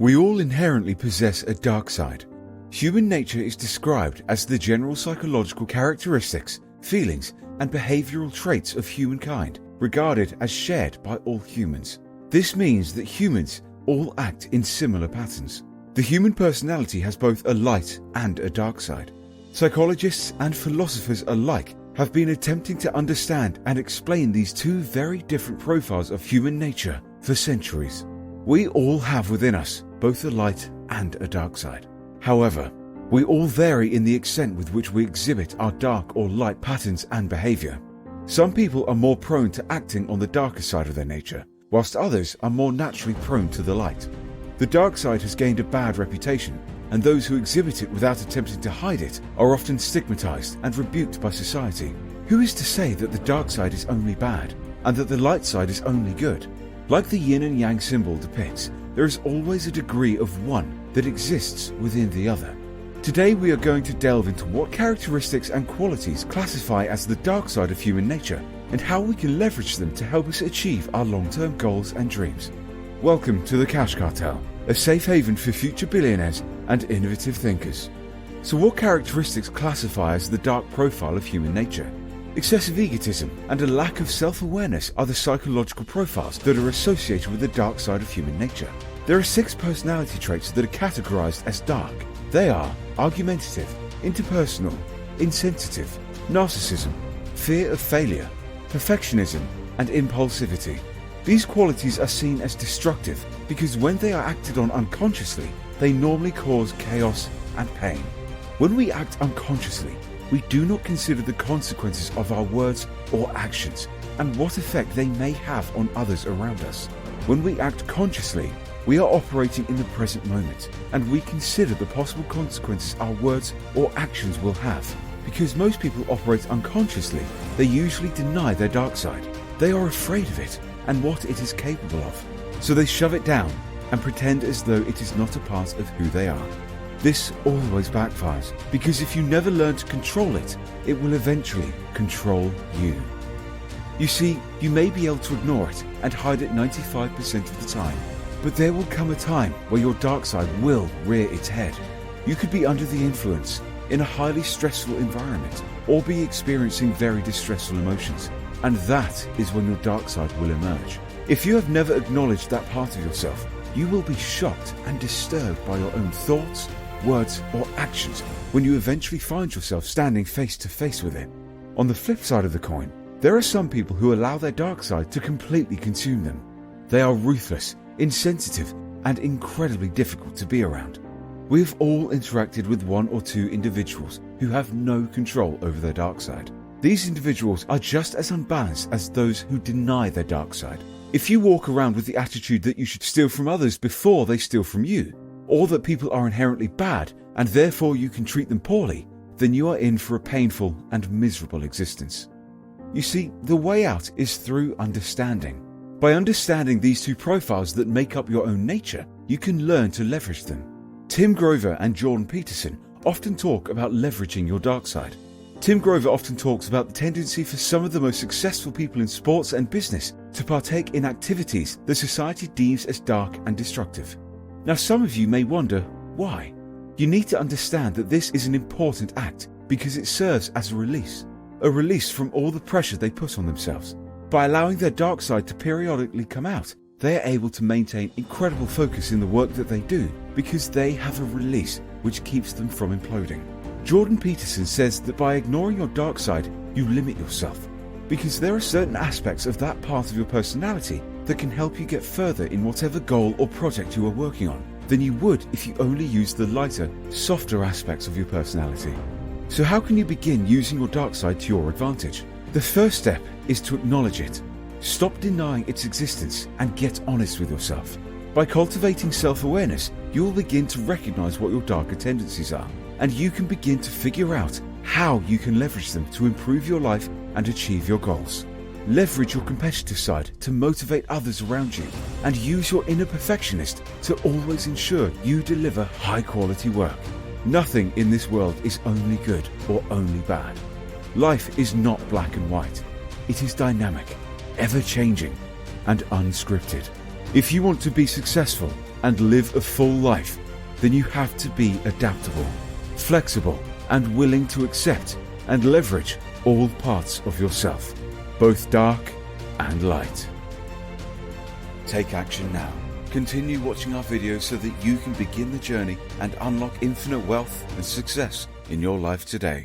We all inherently possess a dark side. Human nature is described as the general psychological characteristics, feelings, and behavioral traits of humankind, regarded as shared by all humans. This means that humans all act in similar patterns. The human personality has both a light and a dark side. Psychologists and philosophers alike have been attempting to understand and explain these two very different profiles of human nature for centuries. We all have within us both a light and a dark side. However, we all vary in the extent with which we exhibit our dark or light patterns and behavior. Some people are more prone to acting on the darker side of their nature, whilst others are more naturally prone to the light. The dark side has gained a bad reputation, and those who exhibit it without attempting to hide it are often stigmatized and rebuked by society. Who is to say that the dark side is only bad, and that the light side is only good? Like the yin and yang symbol depicts, there is always a degree of one that exists within the other. Today we are going to delve into what characteristics and qualities classify as the dark side of human nature, and how we can leverage them to help us achieve our long-term goals and dreams. Welcome to the Cash Cartel, a safe haven for future billionaires and innovative thinkers. So what characteristics classify as the dark profile of human nature? Excessive egotism and a lack of self-awareness are the psychological profiles that are associated with the dark side of human nature. There are 6 personality traits that are categorized as dark. They are argumentative, interpersonal, insensitive, narcissism, fear of failure, perfectionism, and impulsivity. These qualities are seen as destructive because when they are acted on unconsciously, they normally cause chaos and pain. When we act unconsciously, we do not consider the consequences of our words or actions and what effect they may have on others around us. When we act consciously, we are operating in the present moment, and we consider the possible consequences our words or actions will have. Because most people operate unconsciously, they usually deny their dark side. They are afraid of it and what it is capable of, so they shove it down and pretend as though it is not a part of who they are. This always backfires, because if you never learn to control it, it will eventually control you. You see, you may be able to ignore it and hide it 95% of the time, but there will come a time where your dark side will rear its head. You could be under the influence, in a highly stressful environment, or be experiencing very distressful emotions, and that is when your dark side will emerge. If you have never acknowledged that part of yourself, you will be shocked and disturbed by your own thoughts, words, or actions when you eventually find yourself standing face to face with it. On the flip side of the coin, there are some people who allow their dark side to completely consume them. They are ruthless, insensitive, and incredibly difficult to be around. We have all interacted with 1 or 2 individuals who have no control over their dark side. These individuals are just as unbalanced as those who deny their dark side. If you walk around with the attitude that you should steal from others before they steal from you, or that people are inherently bad and therefore you can treat them poorly, then you are in for a painful and miserable existence. You see, the way out is through understanding. By understanding these 2 profiles that make up your own nature, you can learn to leverage them. Tim Grover and Jordan Peterson often talk about leveraging your dark side. Tim Grover often talks about the tendency for some of the most successful people in sports and business to partake in activities that society deems as dark and destructive. Now, some of you may wonder, why? You need to understand that this is an important act because it serves as a release from all the pressure they put on themselves. By allowing their dark side to periodically come out, they are able to maintain incredible focus in the work that they do because they have a release which keeps them from imploding. Jordan Peterson says that by ignoring your dark side, you limit yourself, because there are certain aspects of that part of your personality that can help you get further in whatever goal or project you are working on than you would if you only used the lighter, softer aspects of your personality. So how can you begin using your dark side to your advantage? The first step is to acknowledge it. Stop denying its existence and get honest with yourself. By cultivating self-awareness, you will begin to recognize what your darker tendencies are, and you can begin to figure out how you can leverage them to improve your life and achieve your goals. Leverage your competitive side to motivate others around you, and use your inner perfectionist to always ensure you deliver high-quality work. Nothing in this world is only good or only bad. Life is not black and white. It is dynamic, ever-changing, and unscripted. If you want to be successful, and live a full life, then you have to be adaptable, flexible, and willing to accept and leverage all parts of yourself, both dark and light. Take action now. Continue watching our videos so that you can begin the journey and unlock infinite wealth and success in your life today.